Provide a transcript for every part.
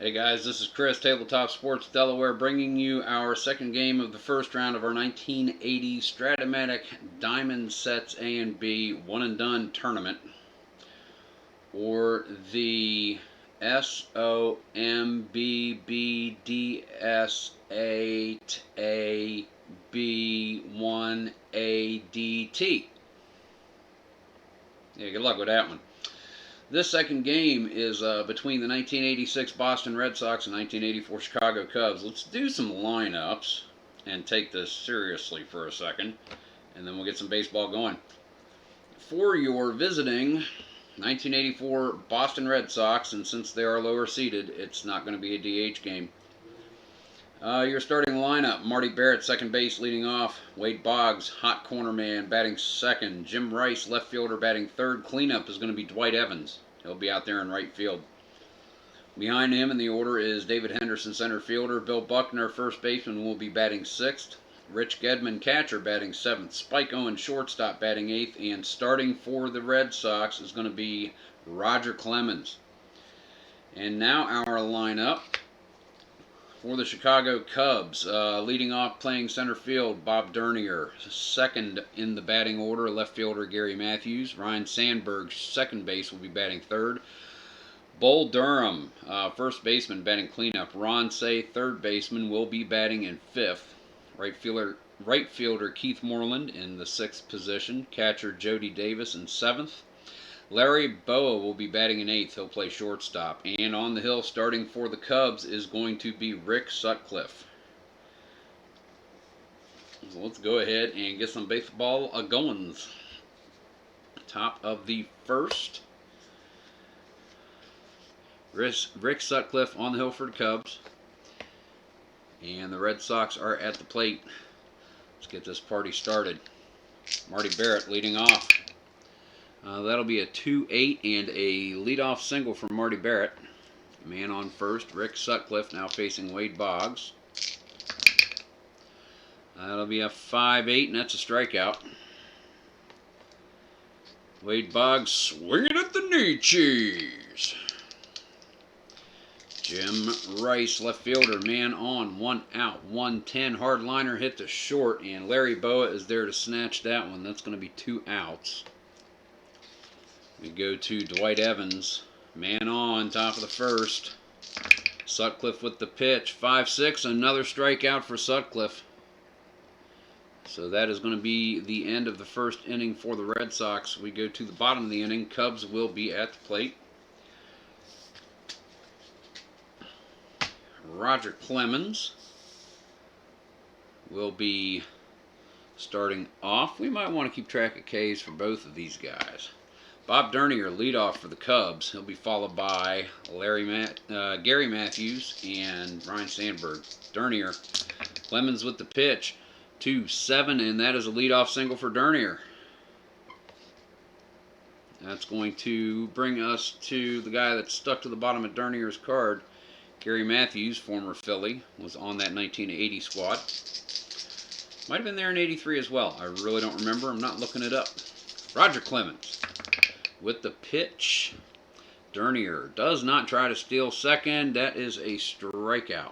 Hey guys, this is Chris, Tabletop Sports Delaware, bringing you our second game of the first round of our 1980 Stratomatic Diamond Sets A and B 1 and Done tournament, or the SOM B 1ADT. Yeah, good luck with that one. This second game is between the 1986 Boston Red Sox and 1984 Chicago Cubs. Let's do some lineups and take this seriously for a second, and then we'll get some baseball going. For your visiting 1984 Boston Red Sox, and since they are lower seeded, it's not going to be a DH game. Your starting lineup: Marty Barrett, second base, leading off. Wade Boggs, hot corner man, batting second. Jim Rice, left fielder, batting third. Cleanup is going to be Dwight Evans. He'll be out there in right field. Behind him in the order is David Henderson, center fielder. Bill Buckner, first baseman, will be batting sixth. Rich Gedman, catcher, batting seventh. Spike Owen, shortstop, batting eighth. And starting for the Red Sox is going to be Roger Clemens. And now our lineup. For the Chicago Cubs, leading off, playing center field, Bob Dernier. Second in the batting order, left fielder Gary Matthews. Ryne Sandberg, second base, will be batting third. Bull Durham, first baseman, batting cleanup. Ron Cey, third baseman, will be batting in fifth. Right fielder Keith Moreland in the sixth position. Catcher Jody Davis in seventh. Larry Boa will be batting in eighth. He'll play shortstop. And on the hill, starting for the Cubs, is going to be Rick Sutcliffe. So let's go ahead and get some baseball goings. Top of the first. Rick Sutcliffe on the hill for the Cubs. And the Red Sox are at the plate. Let's get this party started. Marty Barrett leading off. That'll be a 2-8 and a leadoff single for Marty Barrett. Man on first, Rick Sutcliffe now facing Wade Boggs. That'll be a 5-8, and that's a strikeout. Wade Boggs swinging at the knee cheese. Jim Rice, left fielder, man on, 1 out, 1-10. Hard liner hit to short, and Larry Boa is there to snatch that one. That's going to be 2 outs. We go to Dwight Evans, man on, top of the first. Sutcliffe with the pitch, 5-6, another strikeout for Sutcliffe. So that is going to be the end of the first inning for the Red Sox. We go to the bottom of the inning. Cubs will be at the plate. Roger Clemens will be starting off. We might want to keep track of Ks for both of these guys. Bob Dernier, leadoff for the Cubs. He'll be followed by Gary Matthews and Ryne Sandberg. Dernier, Clemens with the pitch, 2-7, and that is a leadoff single for Dernier. That's going to bring us to the guy that's stuck to the bottom of Dernier's card. Gary Matthews, former Philly, was on that 1980 squad. Might have been there in 83 as well. I really don't remember. I'm not looking it up. Roger Clemens with the pitch. Dernier does not try to steal second. That is a strikeout.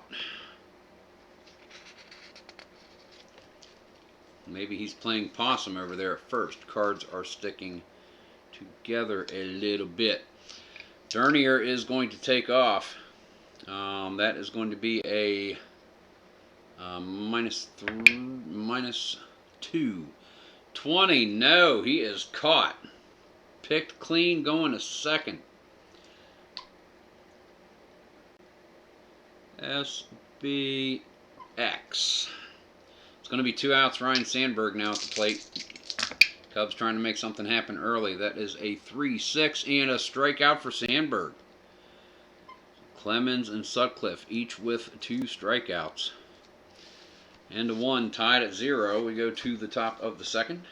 Maybe he's playing possum over there at first. Cards are sticking together a little bit. Dernier is going to take off. That is going to be a -2. 20. No, he is caught. Picked clean, going to second. SBX. It's going to be 2 outs. Ryne Sandberg now at the plate. Cubs trying to make something happen early. That is a 3-6 and a strikeout for Sandberg. Clemens and Sutcliffe each with 2 strikeouts. And a 1 tied at 0. We go to the top of the second.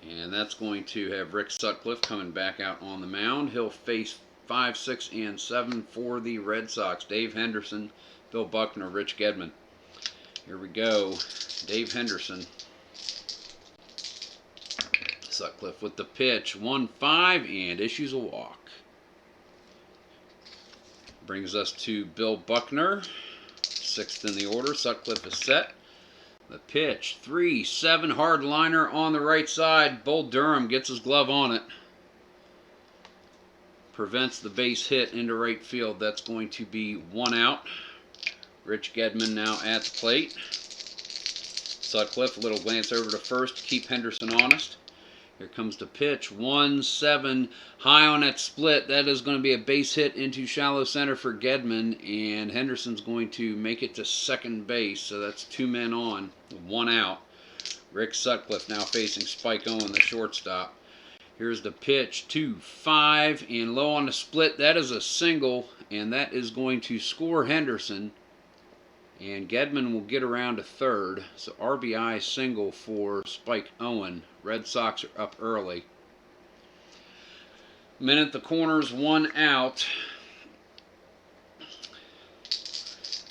And that's going to have Rick Sutcliffe coming back out on the mound. He'll face 5, 6, and 7 for the Red Sox. Dave Henderson, Bill Buckner, Rich Gedman. Here we go. Dave Henderson. Sutcliffe with the pitch, 1-5, and issues a walk. Brings us to Bill Buckner, 6th in the order. Sutcliffe is set. The pitch, 3-7, hard liner on the right side. Bull Durham gets his glove on it. Prevents the base hit into right field. That's going to be 1 out. Rich Gedman now at the plate. Sutcliffe, a little glance over to first to keep Henderson honest. Here comes the pitch, 1-7, high on that split. That is going to be a base hit into shallow center for Gedman, and Henderson's going to make it to second base, so that's 2 men on, 1 out. Rick Sutcliffe now facing Spike Owen, the shortstop. Here's the pitch, 2-5, and low on the split. That is a single, and that is going to score Henderson. And Gedman will get around to third. So RBI single for Spike Owen. Red Sox are up early. Men at the corners, 1 out.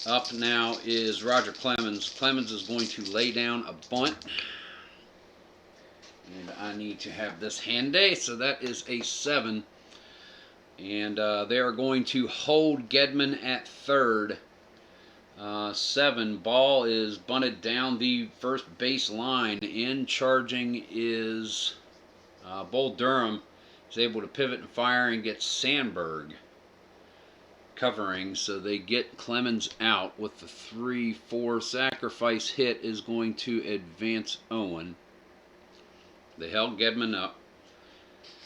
Up now is Roger Clemens. Clemens is going to lay down a bunt. And I need to have this handy. So that is a 7. And they are going to hold Gedman at third. 7. Ball is bunted down the first base line. In charging is Bull Durham. He's able to pivot and fire and get Sandberg covering. So they get Clemens out with the 3-4 sacrifice hit is going to advance Owen. They held Gedman up.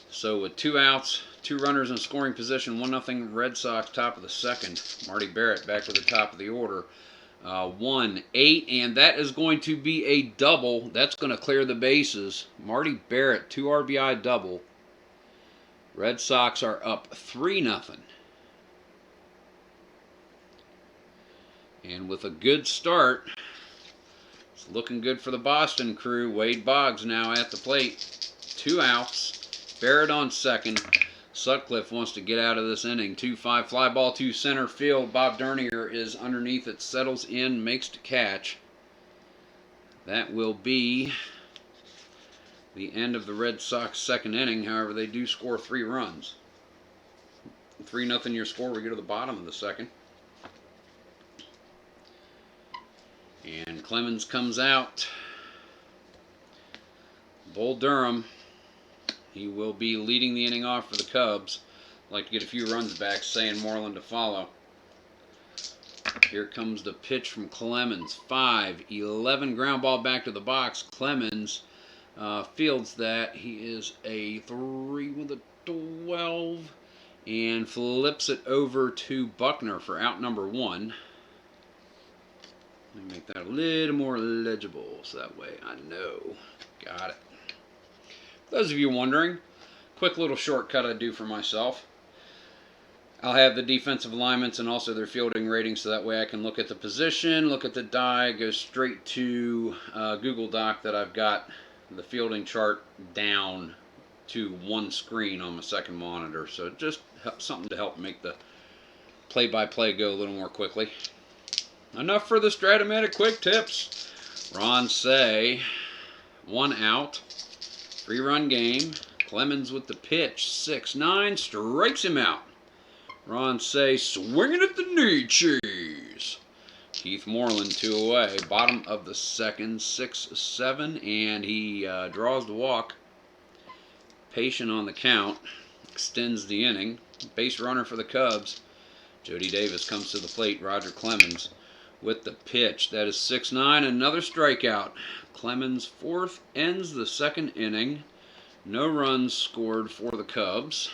So with 2 outs, 2 runners in scoring position, 1-0 Red Sox, top of the second. Marty Barrett back to the top of the order. 1-8, and that is going to be a double. That's going to clear the bases. Marty Barrett, 2 RBI double. Red Sox are up 3-0. And with a good start, it's looking good for the Boston crew. Wade Boggs now at the plate. 2 outs. Barrett on second. Sutcliffe wants to get out of this inning. 2-5 fly ball to center field. Bob Dernier is underneath it. Settles in. Makes the catch. That will be the end of the Red Sox second inning. However, they do score 3 runs. 3-0 your score. We go to the bottom of the second. And Clemens comes out. Bull Durham. He will be leading the inning off for the Cubs. Like to get a few runs back, saying Moreland to follow. Here comes the pitch from Clemens. 5-11 ground ball back to the box. Clemens fields that. He is a 3 with a 12 and flips it over to Buckner for out number 1. Let me make that a little more legible so that way I know. Got it. For those of you wondering, quick little shortcut I do for myself. I'll have the defensive alignments and also their fielding ratings so that way I can look at the position, look at the die, go straight to Google Doc that I've got the fielding chart down to one screen on my second monitor. So just something to help make the play-by-play go a little more quickly. Enough for the Stratomatic quick tips. Ron Say, 1 out. 3-run game. Clemens with the pitch. 6-9. Strikes him out. Ron Say swinging at the knee cheese. Keith Moreland 2 away. Bottom of the second. 6-7. And he draws the walk. Patient on the count. Extends the inning. Base runner for the Cubs. Jody Davis comes to the plate. Roger Clemens with the pitch. That is 6-9. Another strikeout. Clemens 4th ends the second inning. No runs scored for the Cubs.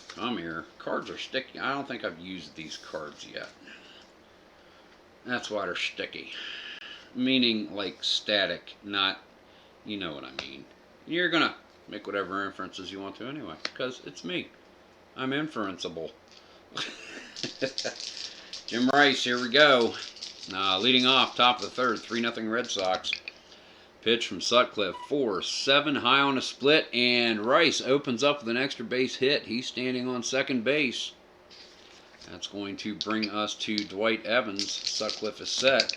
Come here. Cards are sticky. I don't think I've used these cards yet. That's why they're sticky. Meaning like static, not, you know what I mean. You're going to make whatever inferences you want to anyway, because it's me. I'm inferenceable. Jim Rice, here we go. Leading off, top of the third, 3-0 Red Sox. Pitch from Sutcliffe, 4-7, high on a split, and Rice opens up with an extra base hit. He's standing on second base. That's going to bring us to Dwight Evans. Sutcliffe is set.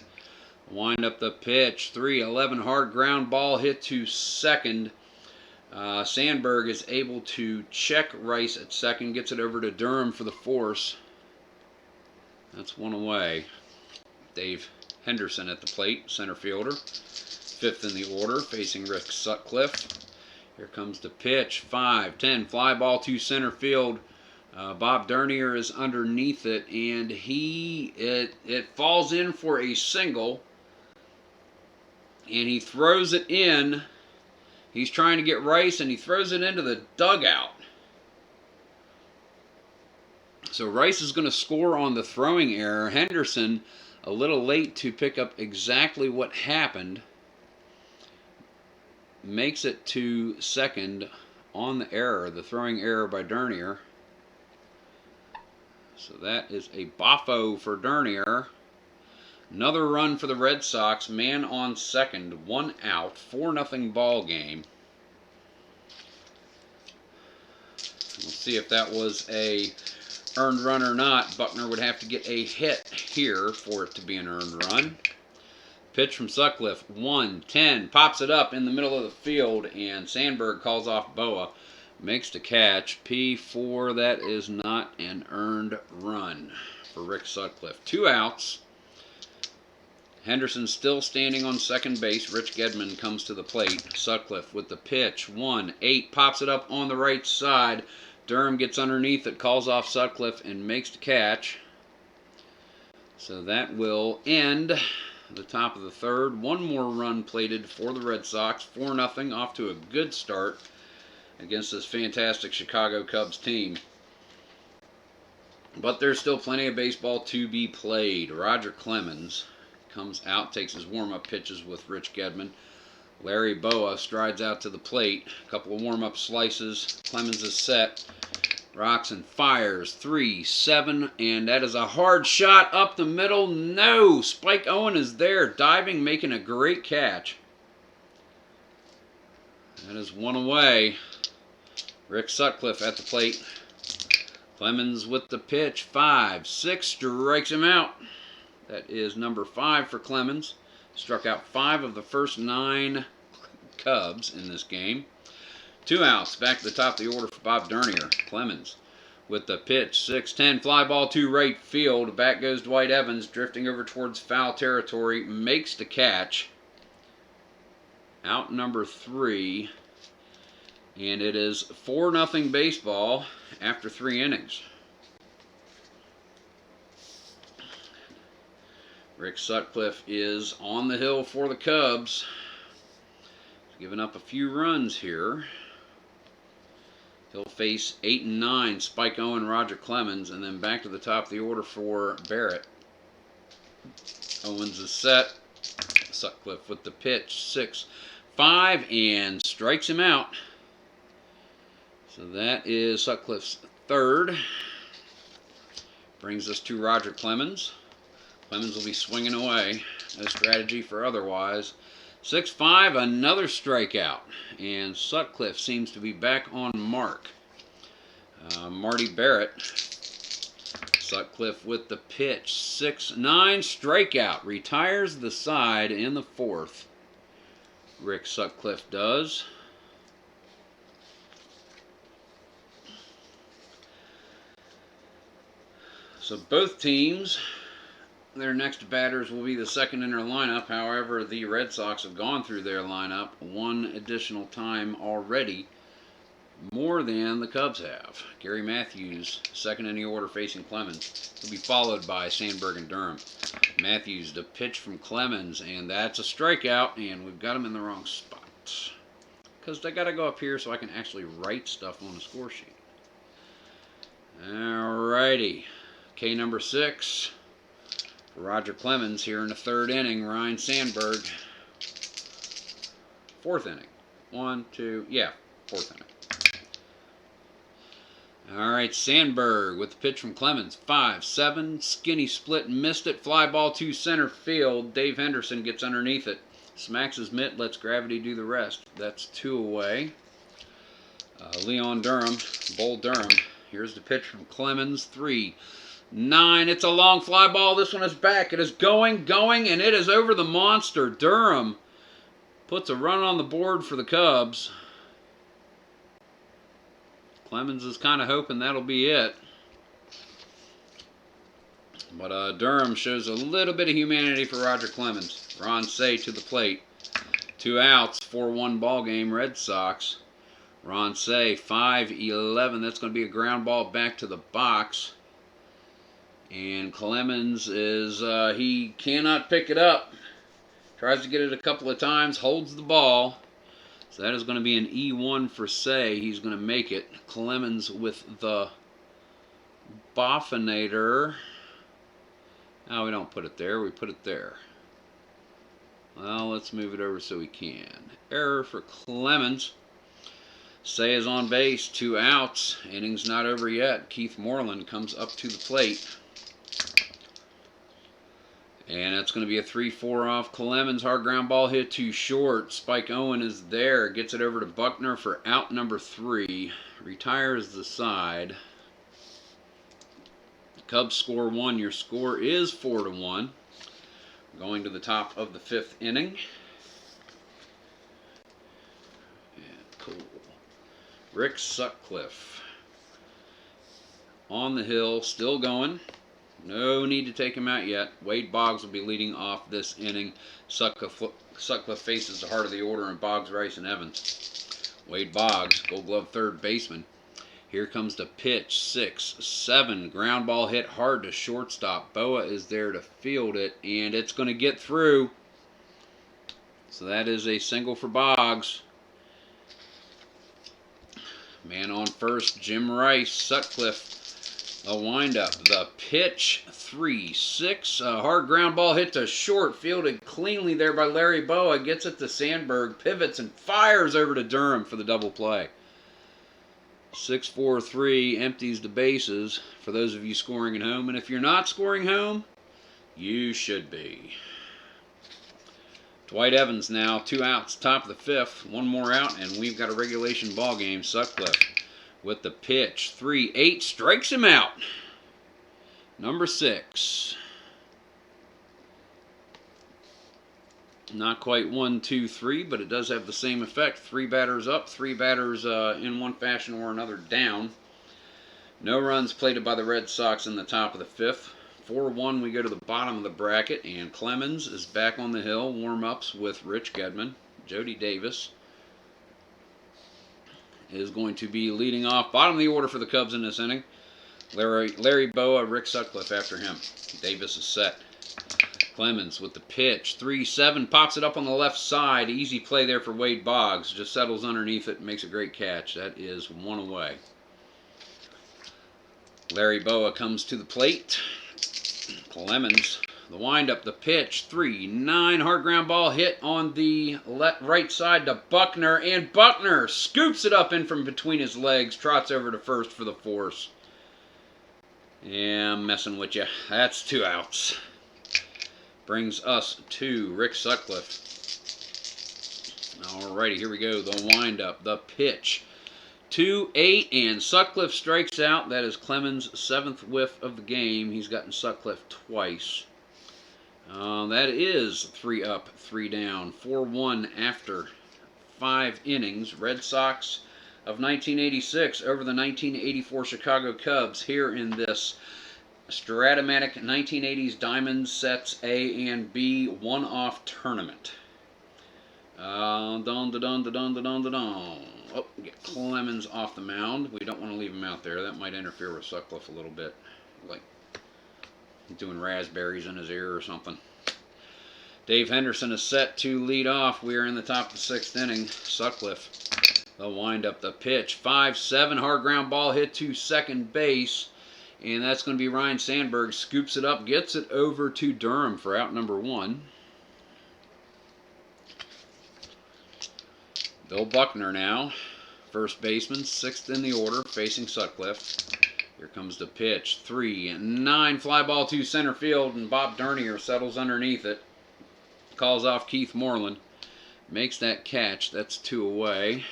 Wind up the pitch. 3-11 hard ground ball hit to second. Sandberg is able to check Rice at second. Gets it over to Durham for the force. That's one away. Dave Henderson at the plate, center fielder. 5th in the order, facing Rick Sutcliffe. Here comes the pitch. 5-10 fly ball to center field. Bob Dernier is underneath it, and it falls in for a single, and he throws it in. He's trying to get Rice, and he throws it into the dugout. So Rice is going to score on the throwing error. Henderson, a little late to pick up exactly what happened, makes it to second on the error, the throwing error by Dernier. So that is a boffo for Dernier. Another run for the Red Sox. Man on second, 1 out, 4-0 ball game. We'll see if that was a earned run or not. Buckner would have to get a hit here for it to be an earned run. Pitch from Sutcliffe, 1-10, pops it up in the middle of the field, and Sandberg calls off Boa. Makes the catch. P4, that is not an earned run for Rick Sutcliffe. 2 outs. Henderson still standing on second base. Rich Gedman comes to the plate. Sutcliffe with the pitch. 1-8, pops it up on the right side. Durham gets underneath it, calls off Sutcliffe, and makes the catch. So that will end the top of the third. One more run plated for the Red Sox. 4-0, off to a good start against this fantastic Chicago Cubs team. But there's still plenty of baseball to be played. Roger Clemens comes out, takes his warm-up pitches with Rich Gedman. Larry Boa strides out to the plate. A couple of warm-up slices. Clemens is set. Rocks and fires. 3-7, and that is a hard shot up the middle. No! Spike Owen is there, diving, making a great catch. That is one away. Rick Sutcliffe at the plate. Clemens with the pitch. 5-6, strikes him out. That is number 5 for Clemens. Struck out 5 of the first 9 Cubs in this game. 2 outs. Back to the top of the order for Bob Dernier. Clemens with the pitch. 6-10 fly ball to right field. Back goes Dwight Evans, drifting over towards foul territory. Makes the catch. Out number 3. And it is 4-0 baseball after 3 innings. Rick Sutcliffe is on the hill for the Cubs. He's given up a few runs here. He'll face 8 and 9, Spike Owen, Roger Clemens, and then back to the top of the order for Barrett. Owens is set. Sutcliffe with the pitch. 6-5, and strikes him out. So that is Sutcliffe's third. Brings us to Roger Clemens. Clemens will be swinging away. No strategy for otherwise. 6-5, another strikeout. And Sutcliffe seems to be back on mark. Marty Barrett. Sutcliffe with the pitch. 6-9, strikeout. Retires the side in the 4th. Rick Sutcliffe does. So both teams, their next batters will be the second in their lineup. However, the Red Sox have gone through their lineup one additional time already, more than the Cubs have. Gary Matthews, second in the order, facing Clemens. He'll be followed by Sandberg and Durham. Matthews, the pitch from Clemens, and that's a strikeout, and we've got him in the wrong spot. Because they got to go up here so I can actually write stuff on the score sheet. Alrighty. K number 6. Roger Clemens here in the 3rd inning. Ryan Sandberg. 4th inning. 4th inning. Alright, Sandberg with the pitch from Clemens. 5-7. Skinny split, missed it. Fly ball to center field. Dave Henderson gets underneath it. Smacks his mitt, lets gravity do the rest. That's 2 away. Leon Durham, Bull Durham. Here's the pitch from Clemens. 3. 9. It's a long fly ball. This one is back. It is going, and it is over the monster. Durham puts a run on the board for the Cubs. Clemens is kind of hoping that'll be it. But Durham shows a little bit of humanity for Roger Clemens. Ron Cey to the plate. 2 outs, 4-1 ball game, Red Sox. Ron Cey, 5-11. That's going to be a ground ball back to the box. And Clemens is, he cannot pick it up. Tries to get it a couple of times, holds the ball. So that is going to be an E1 for Cey. He's going to make it. Clemens with the Boffinator. No, we don't put it there. We put it there. Well, let's move it over so we can. Error for Clemens. Cey is on base. 2 outs. Inning's not over yet. Keith Moreland comes up to the plate. And that's going to be a 3-4 off Clemens. Hard ground ball hit to short. Spike Owen is there. Gets it over to Buckner for out number 3. Retires the side. Cubs score 1. Your score is 4-1. Going to the top of the 5th inning. And cool. Rick Sutcliffe on the hill, still going. No need to take him out yet. Wade Boggs will be leading off this inning. Sutcliffe faces the heart of the order in Boggs, Rice, and Evans. Wade Boggs, Gold Glove third baseman. Here comes the pitch. 6-7. Ground ball hit hard to shortstop. Boa is there to field it, and it's going to get through. So that is a single for Boggs. Man on first, Jim Rice. Sutcliffe, a windup. The pitch, 3-6. A hard ground ball hit to short. Fielded cleanly there by Larry Boa. Gets it to Sandberg. Pivots and fires over to Durham for the double play. 6-4-3 empties the bases for those of you scoring at home. And if you're not scoring home, you should be. Dwight Evans now, 2 outs, top of the 5th. 1 more out, and we've got a regulation ball game. Sutcliffe with the pitch. 3-8, strikes him out. Number 6. Not quite 1, 2, 3, but it does have the same effect. 3 batters up, 3 batters in one fashion or another down. No runs plated by the Red Sox in the top of the 5th. 4-1, we go to the bottom of the bracket, and Clemens is back on the hill. Warm-ups with Rich Gedman. Jody Davis is going to be leading off. Bottom of the order for the Cubs in this inning. Larry Boa, Rick Sutcliffe after him. Davis is set. Clemens with the pitch. 3-7, pops it up on the left side. Easy play there for Wade Boggs. Just settles underneath it and makes a great catch. That is 1 away. Larry Boa comes to the plate. Clemens, the windup, the pitch. 3-9, hard ground ball hit on the right side to Buckner. And Buckner scoops it up in from between his legs. Trots over to first for the force. Yeah, I'm messing with you. That's 2 outs. Brings us to Rick Sutcliffe. Alrighty, here we go. The windup, the pitch. 2-8, and Sutcliffe strikes out. That is Clemens' 7th whiff of the game. He's gotten Sutcliffe twice. That is 3 up, 3 down. 4-1 after 5 innings. Red Sox of 1986 over the 1984 Chicago Cubs here in this Stratomatic 1980s Diamond Sets A and B one-off tournament. Oh, we get Clemens off the mound. We don't want to leave him out there. That might interfere with Sutcliffe a little bit. Like he's doing raspberries in his ear or something. Dave Henderson is set to lead off. We are in the top of the 6th inning. Sutcliffe, the windup, the pitch. 5-7, hard ground ball hit to second base. And that's going to be Ryan Sandberg. Scoops it up, gets it over to Durham for out number 1. Bill Buckner now, first baseman, 6th in the order, facing Sutcliffe. Here comes the pitch. 3-9, fly ball to center field, and Bob Dernier settles underneath it. Calls off Keith Moreland. Makes that catch. That's 2 away.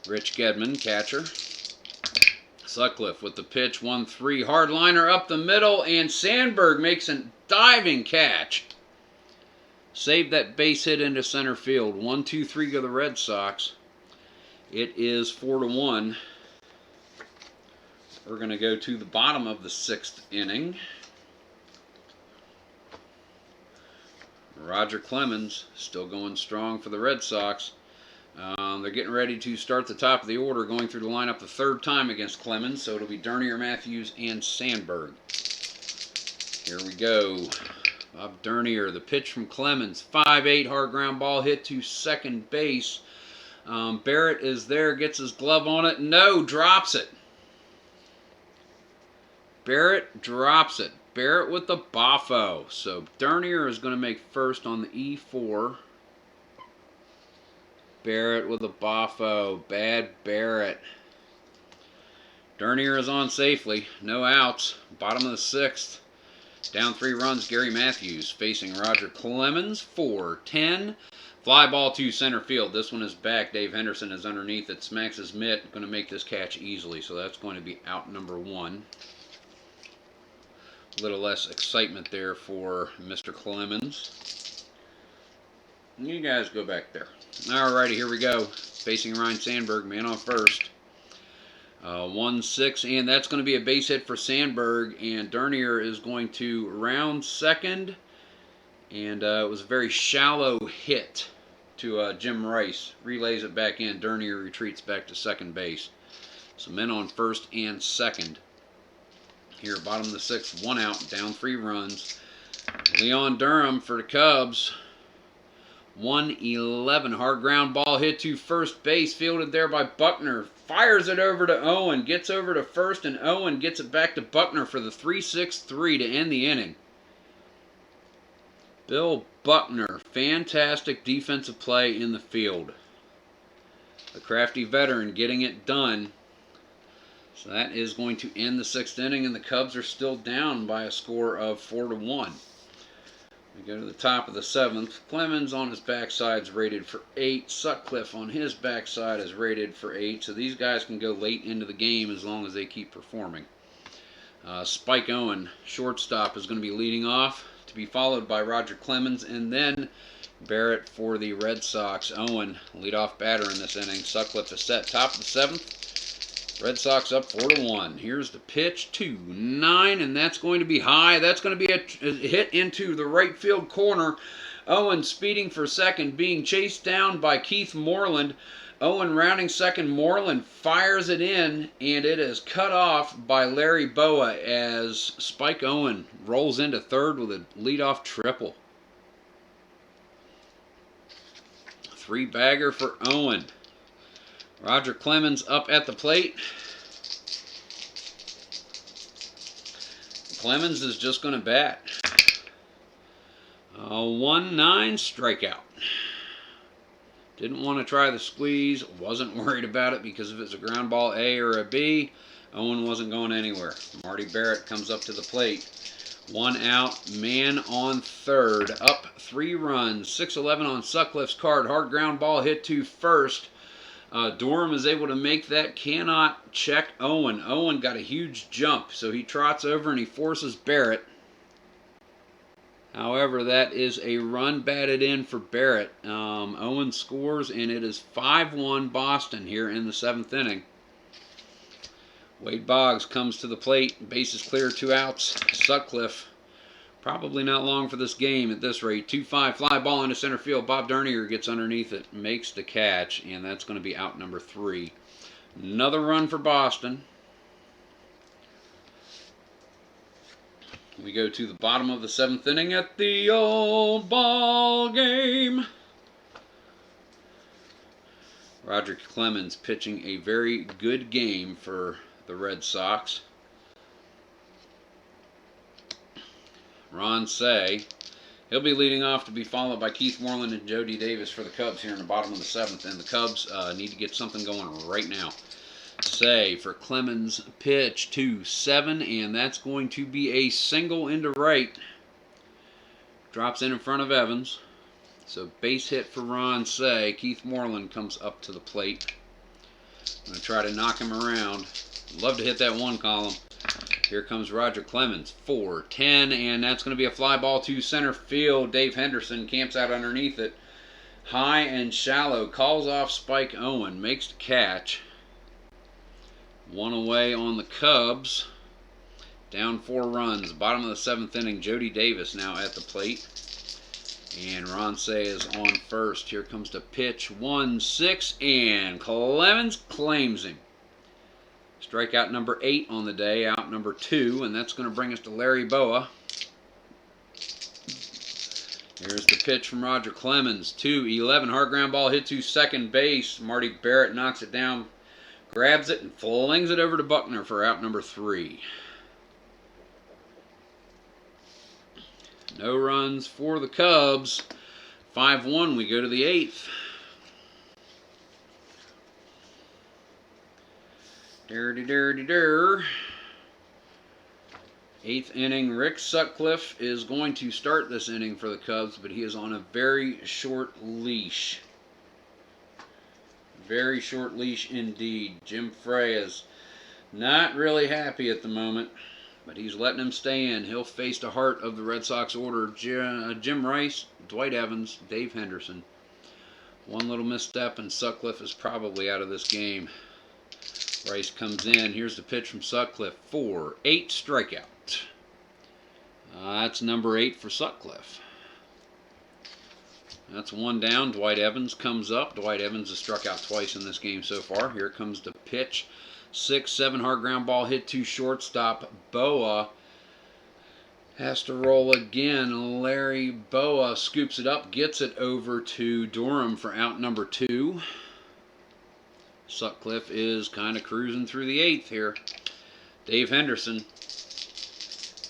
Rich Gedman, catcher. Sutcliffe with the pitch, 1-3, hard liner up the middle, and Sandberg makes a diving catch. Saved that base hit into center field. 1-2-3 go the Red Sox. It is 4-1. We're going to go to the bottom of the 6th inning. Roger Clemens still going strong for the Red Sox. They're getting ready to start the top of the order, going through the lineup the 3rd time against Clemens. So it'll be Dernier, Matthews, and Sandberg. Here we go. Bob Dernier, the pitch from Clemens. 5-8, hard ground ball hit to second base. Barrett is there, gets his glove on it. No, drops it. Barrett drops it. Barrett with the boffo. So Dernier is going to make first on the E4. Barrett with a boffo. Bad Barrett. Dernier is on safely. No outs. Bottom of the 6th. Down 3 runs, Gary Matthews facing Roger Clemens. 4-10. Fly ball to center field. This one is back. Dave Henderson is underneath it. Smacks his mitt. Going to make this catch easily. So that's going to be out number 1. A little less excitement there for Mr. Clemens. You guys go back there. Alrighty, here we go. Facing Ryan Sandberg, man on first. 1-6, and that's going to be a base hit for Sandberg, and Dernier is going to round second, and it was a very shallow hit to Jim Rice. Relays it back in. Dernier retreats back to second base. So men on first and second. Here, bottom of the 6th, 1 out, down 3 runs. Leon Durham for the Cubs. 1-11, hard ground ball hit to first base, fielded there by Buckner. Fires it over to Owen, gets over to first, and Owen gets it back to Buckner for the 3-6-3 to end the inning. Bill Buckner, fantastic defensive play in the field. A crafty veteran getting it done. So that is going to end the 6th inning, and the Cubs are still down by a score of 4-1. We go to the top of the 7th. Clemens on his backside is rated for 8. Sutcliffe on his backside is rated for 8. So these guys can go late into the game as long as they keep performing. Spike Owen, shortstop, is going to be leading off, to be followed by Roger Clemens, and then Barrett for the Red Sox. Owen, leadoff batter in this inning. Sutcliffe is set. Top of the 7th. Red Sox up 4-1. Here's the pitch, 2-9, and that's going to be high. That's going to be a hit into the right field corner. Owen speeding for second, being chased down by Keith Moreland. Owen rounding second. Moreland fires it in, and it is cut off by Larry Boa as Spike Owen rolls into third with a leadoff triple. 3-bagger for Owen. Roger Clemens up at the plate. Clemens is just going to bat. 1-9 strikeout. Didn't want to try the squeeze. Wasn't worried about it because if it's a ground ball A or a B, Owen wasn't going anywhere. Marty Barrett comes up to the plate. 1 out, man on third. Up 3 runs. 6-11 on Sutcliffe's card. Hard ground ball hit to first. Durham is able to make that, cannot check Owen. Owen got a huge jump, so he trots over and he forces Barrett. However, that is a run batted in for Barrett. Owen scores, and it is 5-1 Boston here in the 7th inning. Wade Boggs comes to the plate. Bases clear, 2 outs. Sutcliffe, probably not long for this game at this rate. 2-5, fly ball into center field. Bob Dernier gets underneath it, makes the catch, and that's going to be out number 3. Another run for Boston. We go to the bottom of the 7th inning at the old ball game. Roger Clemens pitching a very good game for the Red Sox. Ron Say, he'll be leading off, to be followed by Keith Moreland and Jody Davis for the Cubs here in the bottom of the 7th. And the Cubs need to get something going right now. Say for Clemens, pitch 2-7, and that's going to be a single into right. Drops in front of Evans. So base hit for Ron Say. Keith Moreland comes up to the plate. Going to try to knock him around. Love to hit that 1 column. Here comes Roger Clemens, 4-10, and that's going to be a fly ball to center field. Dave Henderson camps out underneath it. High and shallow, calls off Spike Owen, makes the catch. 1 away on the Cubs. Down 4 runs. Bottom of the 7th inning, Jody Davis now at the plate. And Ronce is on first. Here comes the pitch, 1-6, and Clemens claims him. Strikeout number 8 on the day, out number 2, and that's going to bring us to Larry Boa. Here's the pitch from Roger Clemens, 2-11, hard ground ball hit to second base. Marty Barrett knocks it down, grabs it, and flings it over to Buckner for out number 3. No runs for the Cubs. 5-1, we go to the 8th. Dirty. 8th inning, Rick Sutcliffe is going to start this inning for the Cubs, but he is on a very short leash. Very short leash indeed. Jim Frey is not really happy at the moment, but he's letting him stay in. He'll face the heart of the Red Sox order, Jim Rice, Dwight Evans, Dave Henderson. One little misstep and Sutcliffe is probably out of this game. Rice comes in. Here's the pitch from Sutcliffe. 4-8 strikeout. That's number 8 for Sutcliffe. That's 1 down. Dwight Evans comes up. Dwight Evans has struck out twice in this game so far. Here comes the pitch. 6-7 hard ground ball hit to shortstop. Boa has to roll again. Larry Boa scoops it up, gets it over to Durham for out number 2. Sutcliffe is kind of cruising through the 8th here. Dave Henderson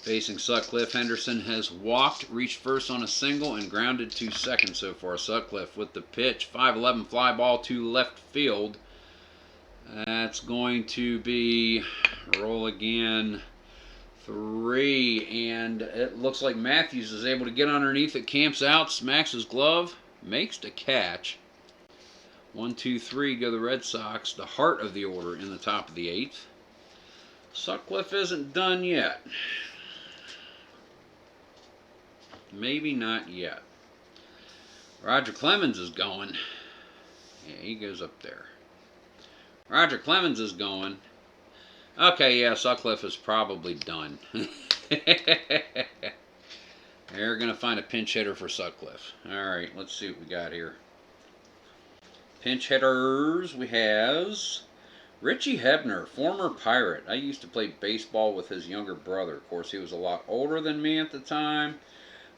facing Sutcliffe. Henderson has walked, reached first on a single, and grounded to second so far. Sutcliffe with the pitch. 5-11 fly ball to left field. That's going to be roll again 3, and it looks like Matthews is able to get underneath it, camps out, smacks his glove, makes the catch. 1, 2, 3 go the Red Sox, the heart of the order in the top of the 8th. Sutcliffe isn't done yet. Maybe not yet. Roger Clemens is going. Yeah, he goes up there. Roger Clemens is going. Okay, yeah, Sutcliffe is probably done. They're going to find a pinch hitter for Sutcliffe. All right, let's see what we got here. Pinch hitters, we have Richie Hebner, former Pirate. I used to play baseball with his younger brother. Of course, he was a lot older than me at the time.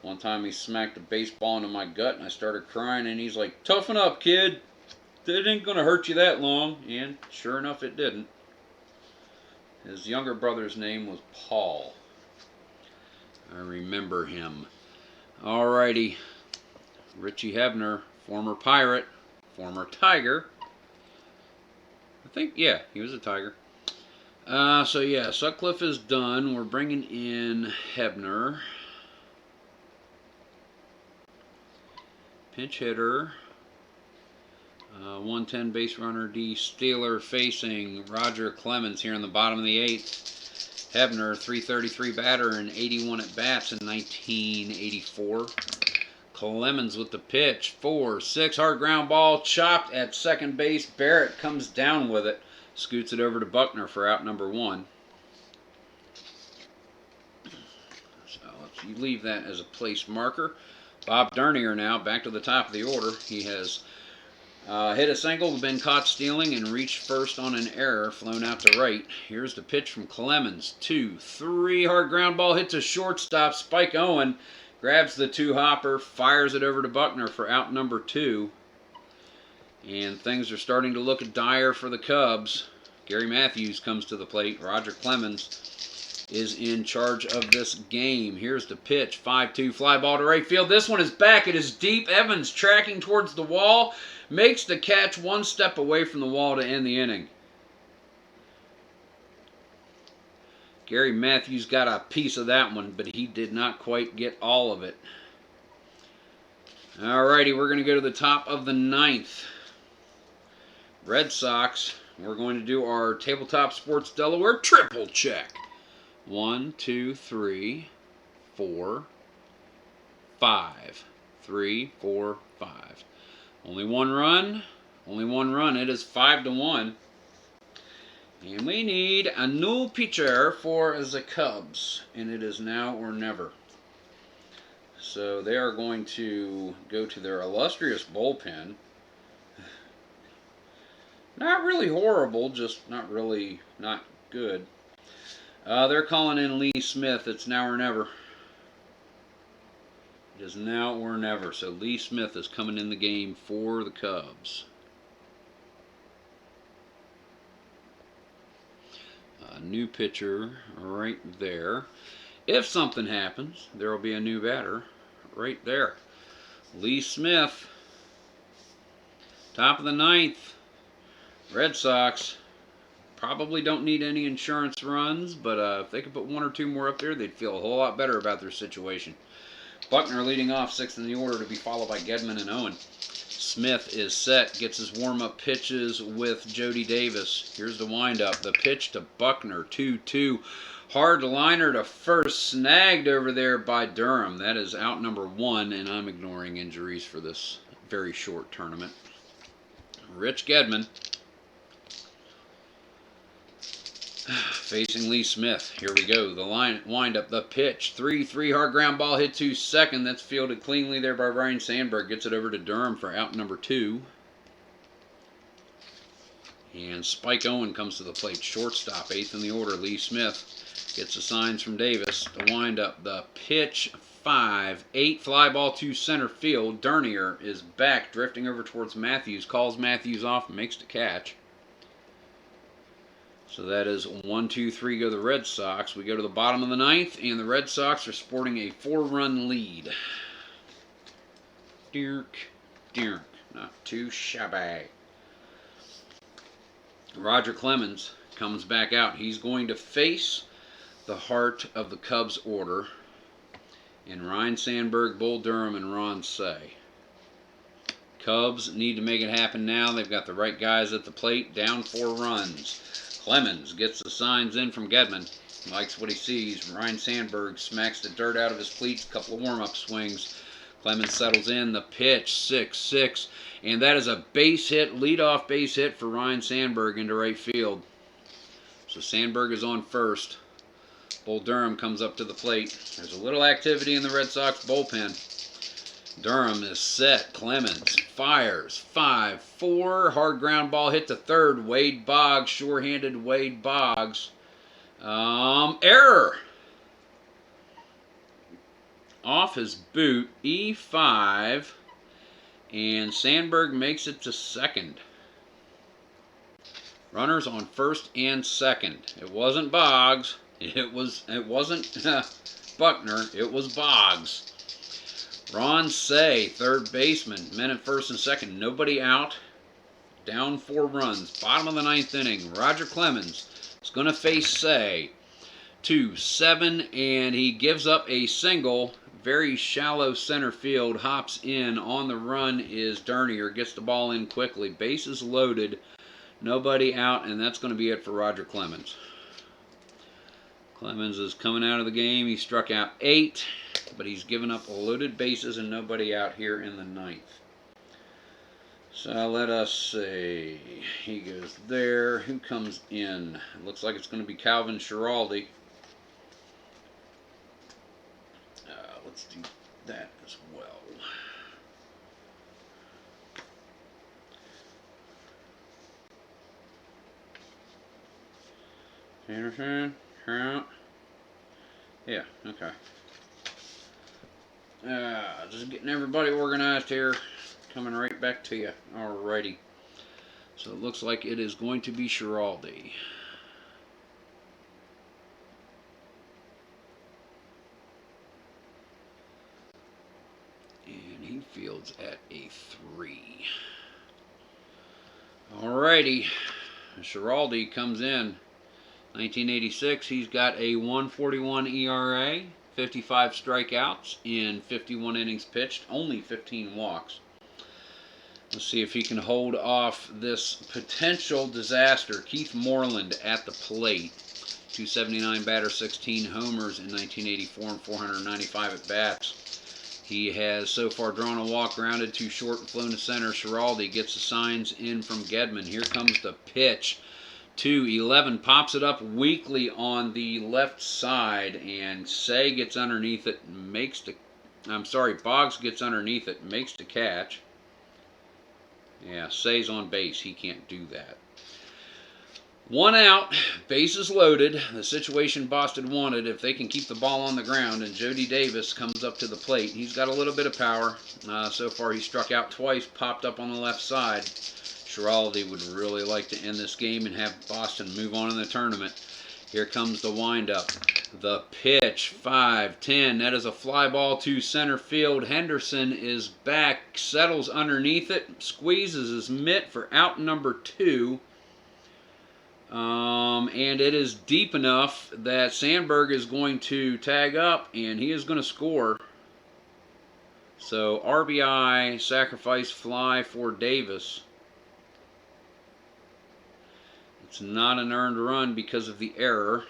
One time he smacked a baseball into my gut and I started crying, and he's like, "Toughen up, kid. It ain't going to hurt you that long." And sure enough, it didn't. His younger brother's name was Paul. I remember him. Alrighty. Richie Hebner, former Pirate, former Tiger. I think, yeah, he was a Tiger. So yeah, Sutcliffe is done. We're bringing in Hebner. Pinch hitter. 110 base runner D. Steeler facing Roger Clemens here in the bottom of the 8th. Hebner, 333 batter and 81 at bats in 1984. Clemens with the pitch. 4-6 hard ground ball chopped at second base. Barrett comes down with it. Scoots it over to Buckner for out number 1. So let's leave that as a place marker. Bob Dernier now back to the top of the order. He has hit a single, been caught stealing, and reached first on an error, flown out to right. Here's the pitch from Clemens. 2-3 hard ground ball hit to shortstop. Spike Owen grabs the 2-hopper, fires it over to Buckner for out number 2. And things are starting to look dire for the Cubs. Gary Matthews comes to the plate. Roger Clemens is in charge of this game. Here's the pitch. 5-2 fly ball to right field. This one is back. It is deep. Evans tracking towards the wall. Makes the catch, 1 step away from the wall to end the inning. Gary Matthews got a piece of that one, but he did not quite get all of it. Alrighty, we're going to go to the top of the 9th. Red Sox we're going to do our Tabletop Sports Delaware triple check. 1, 2, 3, 4, 5. 3, 4, 5. Only one run. Only one run. It is 5-1. And we need a new pitcher for the Cubs. And it is now or never. So they are going to go to their illustrious bullpen. Not really horrible, just not good. They're calling in Lee Smith. It's now or never. It is now or never. So Lee Smith is coming in the game for the Cubs. A new pitcher right there. If something happens, there will be a new batter right there. Lee Smith. Top of the ninth. Red Sox probably don't need any insurance runs, but if they could put one or two more up there, they'd feel a whole lot better about their situation. Buckner leading off, 6th in the order, to be followed by Gedman and Owen. Smith is set, gets his warm-up pitches with Jody Davis. Here's the windup. The pitch to Buckner, 2-2. Hard liner to first, snagged over there by Durham. That is out number 1, and I'm ignoring injuries for this very short tournament. Rich Gedman facing Lee Smith. Here we go. The line wind up. The pitch. 3-3 hard ground ball hit to second. That's fielded cleanly there by Ryan Sandberg. Gets it over to Durham for out number 2. And Spike Owen comes to the plate. Shortstop, 8th in the order. Lee Smith gets the signs from Davis. The wind up. The pitch. 5-8 fly ball to center field. Dernier is back, drifting over towards Matthews. Calls Matthews off and makes the catch. So that is 1-2-3 go the Red Sox. We go to the bottom of the ninth, and the Red Sox are sporting a 4-run lead. Dirk. Not too shabby. Roger Clemens comes back out. He's going to face the heart of the Cubs order in Ryan Sandberg, Bull Durham, and Ron Cey. Cubs need to make it happen now. They've got the right guys at the plate. Down 4 runs. Clemens gets the signs in from Gedman. Likes what he sees. Ryan Sandberg smacks the dirt out of his cleats. A couple of warm-up swings. Clemens settles in. The pitch, 6-6. And that is a base hit, leadoff base hit for Ryan Sandberg into right field. So Sandberg is on first. Bull Durham comes up to the plate. There's a little activity in the Red Sox bullpen. Durham is set. Clemens fires. 5-4. Hard ground ball hit to third. Wade Boggs. Sure-handed Wade Boggs. Error. Off his boot. E5. And Sandberg makes it to second. Runners on first and second. It wasn't Boggs. It wasn't Buckner. It was Boggs. Ron Cey, third baseman. Men at first and second. Nobody out. Down 4 runs. Bottom of the ninth inning. Roger Clemens is going to face Cey. 2-7, and he gives up a single. Very shallow center field. Hops in. On the run is Dernier. Gets the ball in quickly. Bases loaded. Nobody out, and that's going to be it for Roger Clemens. Clemens is coming out of the game. He struck out 8, but he's given up loaded bases and nobody out here in the ninth. So let us see. He goes there. Who comes in? It looks like it's going to be Calvin Schiraldi. Let's do that as well. Anderson. Yeah, okay. Just getting everybody organized here. Coming right back to you. Alrighty. So it looks like it is going to be Schiraldi. And he fields at a 3. Alrighty. Schiraldi comes in. 1986, he's got a 1.41 ERA, 55 strikeouts in 51 innings pitched, only 15 walks. Let's see if he can hold off this potential disaster. Keith Moreland at the plate. 279 batter, 16 homers in 1984 and 495 at bats. He has so far drawn a walk, grounded to short, and flown to center. Schiraldi gets the signs in from Gedman. Here comes the pitch. 2-11, pops it up weakly on the left side, and Say gets underneath it, makes the. Boggs gets underneath it, makes the catch. Yeah, Say's on base. He can't do that. 1 out, bases loaded. The situation Boston wanted. If they can keep the ball on the ground, and Jody Davis comes up to the plate. He's got a little bit of power. So far, he struck out twice, popped up on the left side. Schiraldi would really like to end this game and have Boston move on in the tournament. Here comes the windup. The pitch, 5-10. That is a fly ball to center field. Henderson is back, settles underneath it, squeezes his mitt for out number 2. And it is deep enough that Sandberg is going to tag up, and he is going to score. So RBI, sacrifice fly for Davis. It's not an earned run because of the error.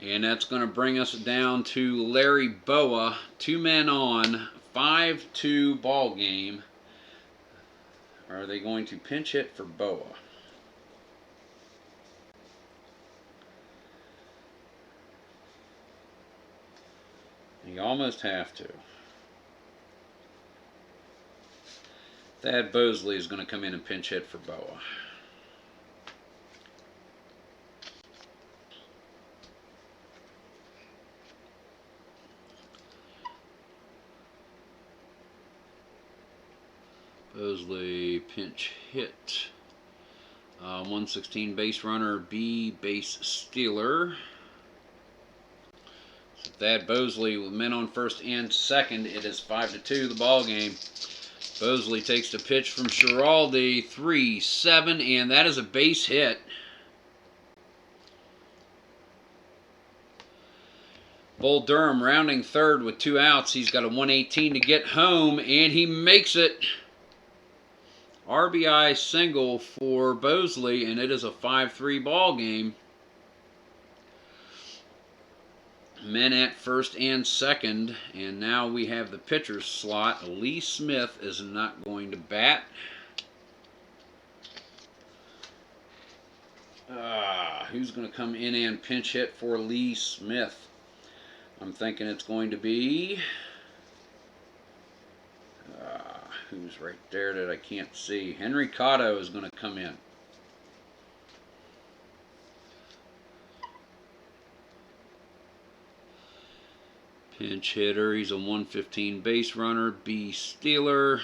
And that's going to bring us down to Larry Boa. 2 men on, 5-2 ball game. Are they going to pinch hit for Boa? You almost have to. Thad Bosley is going to come in and pinch hit for Boa. Bosley pinch hit. 116 base runner, B base stealer. So Thad Bosley with men on first and second. It is 5-2 the ball game. Bosley takes the pitch from Schiraldi, 3-7, and that is a base hit. Bull Durham rounding third with 2 outs. He's got a 118 to get home, and he makes it. RBI single for Bosley, and it is a 5-3 ball game. Men at first and second, and now we have the pitcher's slot. Lee Smith is not going to bat. Who's going to come in and pinch hit for Lee Smith? I'm thinking it's going to be... who's right there that I can't see? Henry Cotto is going to come in. Pinch hitter, he's a 115 base runner, B stealer.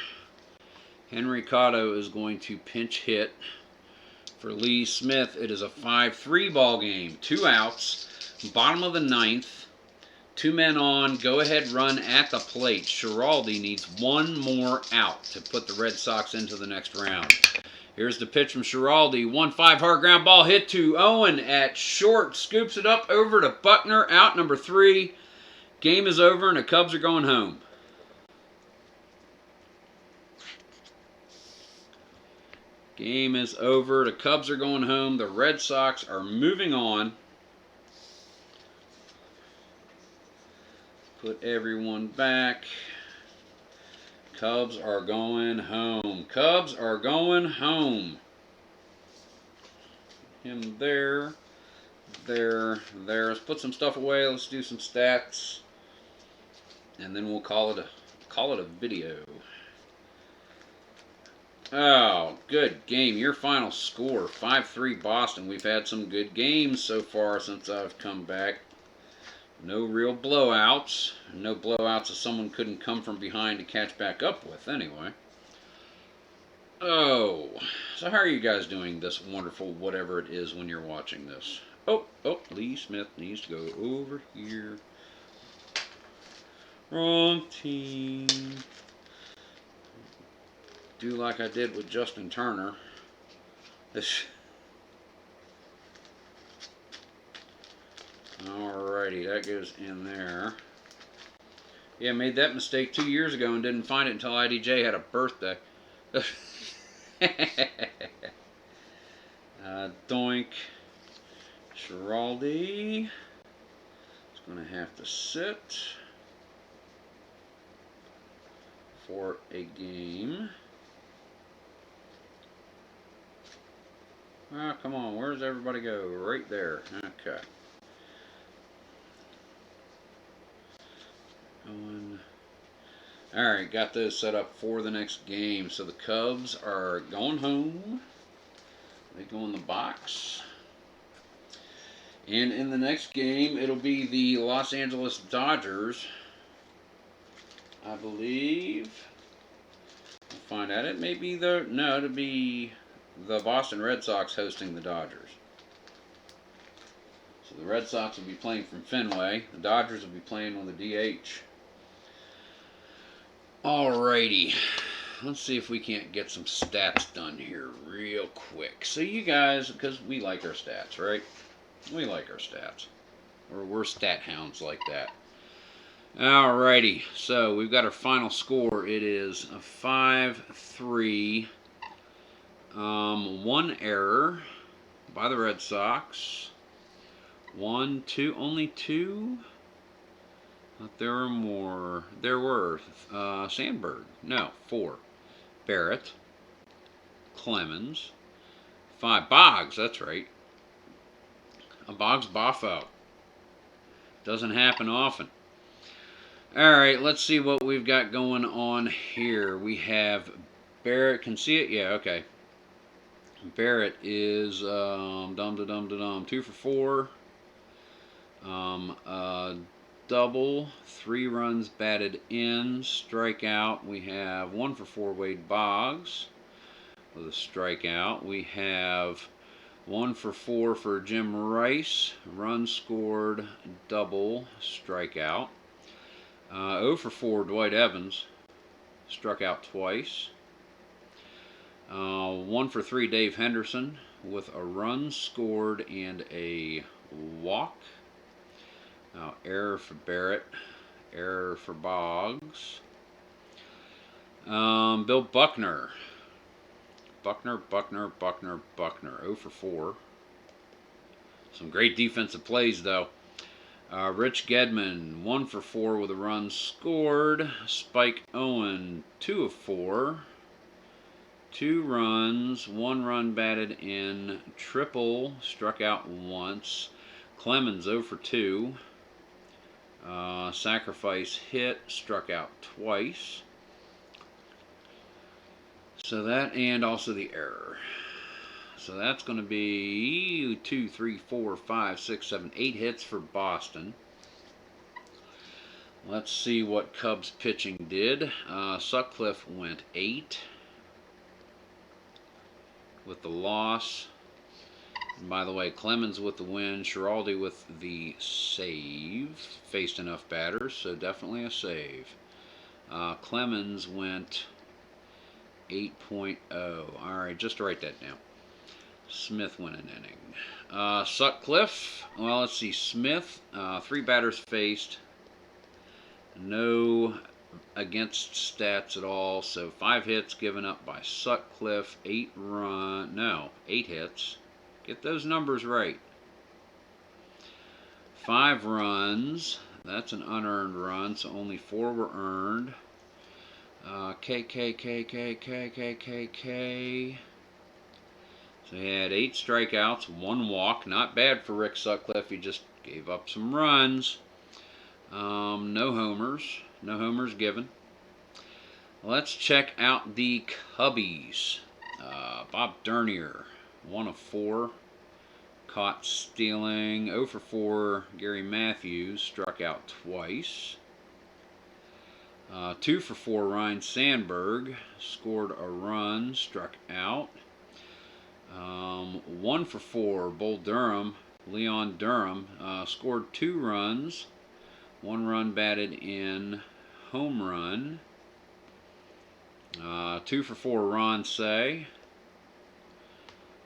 Henry Cotto is going to pinch hit for Lee Smith. It is a 5-3 ball game. 2 outs, bottom of the 9th. 2 men on, go-ahead run at the plate. Schiraldi needs 1 more out to put the Red Sox into the next round. Here's the pitch from Schiraldi. 1-5 hard ground ball hit to Owen at short. Scoops it up over to Buckner, out number 3. Game is over and the Cubs are going home. Game is over. The Cubs are going home. The Red Sox are moving on. Put everyone back. Cubs are going home. Cubs are going home. Him there. Let's put some stuff away. Let's do some stats. And then we'll call it a video. Oh, good game. Your final score, 5-3 Boston. We've had some good games so far since I've come back. No real blowouts. No blowouts that someone couldn't come from behind to catch back up with, anyway. Oh, so how are you guys doing this wonderful whatever it is when you're watching this? Oh, Lee Smith needs to go over here. Wrong team. Do like I did with Justin Turner. Alrighty, that goes in there. Yeah, made that mistake 2 years ago and didn't find it until IDJ had a birthday. Doink. Schiraldi is going to have to sit for a game. Oh, come on. Where does everybody go? Right there. Okay. Alright, got those set up for the next game. So the Cubs are going home. They go in the box. And in the next game, it'll be the Los Angeles Dodgers, I believe. I'll find out. It may be it'll be the Boston Red Sox hosting the Dodgers. So the Red Sox will be playing from Fenway. The Dodgers will be playing on the DH. Alrighty. Let's see if we can't get some stats done here real quick. So you guys, because we like our stats, right? We like our stats. We're stat hounds like that. Alrighty. So we've got our final score. It is a 5-3. One error by the Red Sox. 1, 2, only 2. Thought there were more. There were Sandberg. No, 4. Barrett. Clemens. 5. Boggs. That's right. A Boggs Boffo. Doesn't happen often. Alright, let's see what we've got going on here. We have Barrett. Can see it? Yeah, okay. Barrett is 2 for 4. Double, 3 runs batted in, strikeout. We have 1 for 4 Wade Boggs with a strikeout. We have 1 for 4 for Jim Rice, run scored, double, strikeout. 0 for 4 Dwight Evans, struck out twice. 1 for 3 Dave Henderson with a run scored and a walk. Error for Barrett, error for Boggs. Bill Buckner. Buckner. 0 for 4. Some great defensive plays, though. Rich Gedman, 1 for 4 with a run scored. Spike Owen, 2 of 4. 2 runs, 1 run batted in. Triple, struck out once. Clemens, 0 for 2. Sacrifice hit, struck out twice. So that, and also the error. So that's going to be 2, 3, 4, 5, 6, 7, 8 hits for Boston. Let's see what Cubs pitching did. Sutcliffe went 8 with the loss. And by the way, Clemens with the win, Schiraldi with the save. Faced enough batters, so definitely a save. Clemens went 8.0. Alright, just to write that down. Smith went an inning. Sutcliffe, well, let's see. Smith, 3 batters faced. No against stats at all. So 5 hits given up by Sutcliffe. 8 hits. Get those numbers right. 5 runs. That's an unearned run, so only 4 were earned. K. So he had 8 strikeouts, 1 walk. Not bad for Rick Sutcliffe. He just gave up some runs. No homers. No homers given. Let's check out the Cubbies. Bob Dernier, 1 of 4. Caught stealing. 0 for 4 Gary Matthews, struck out twice. 2 for 4 Ryan Sandberg, scored a run, struck out. 1 for 4 Leon Durham, scored 2 runs. 1 run batted in, home run. 2 for 4 Ron Say.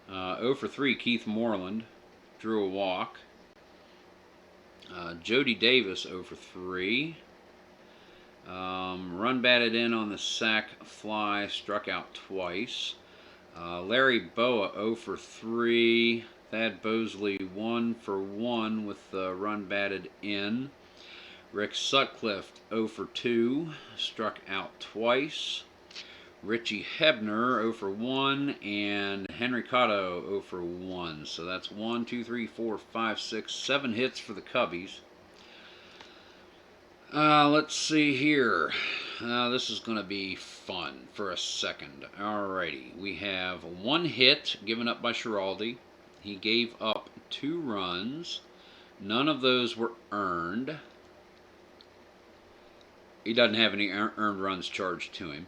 0 for 3 Keith Moreland, drew a walk. Jody Davis 0 for 3. Run batted in on the sac fly, struck out twice. Larry Boa 0 for 3. Thad Bosley 1 for 1 with the run batted in. Rick Sutcliffe 0 for 2, struck out twice. Richie Hebner 0 for 1, and Henry Cotto 0 for 1. So that's 1, 2, 3, 4, 5, 6, 7 hits for the Cubbies. Let's see here. This is going to be fun for a second. Alrighty, we have 1 hit given up by Schiraldi. He gave up 2 runs. None of those were earned. He doesn't have any earned runs charged to him.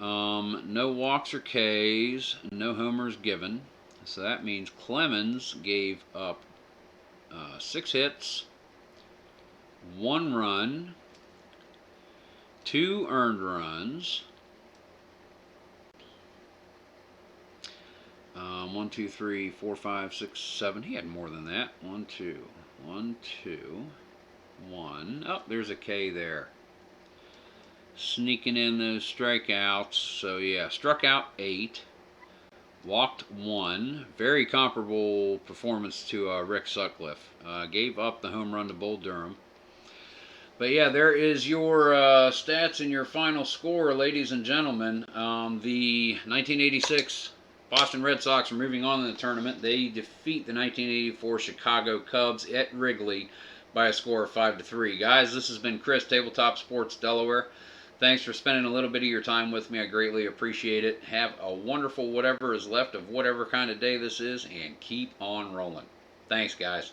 No walks or Ks, no homers given. So that means Clemens gave up 6 hits, 1 run, 2 earned runs. 1, 2, 3, 4, 5, 6, 7. He had more than that. 1, 2, 1, 2, 1. Oh, there's a K there. Sneaking in those strikeouts. So yeah, struck out 8, walked 1. Very comparable performance to Rick Sutcliffe. Gave up the home run to Bull Durham. But yeah, there is your stats and your final score, ladies and gentlemen. The 1986 Boston Red Sox are moving on in the tournament. They defeat the 1984 Chicago Cubs at Wrigley by a score of 5-3. Guys, this has been Chris, Tabletop Sports Delaware. Thanks for spending a little bit of your time with me. I greatly appreciate it. Have a wonderful whatever is left of whatever kind of day this is, and keep on rolling. Thanks, guys.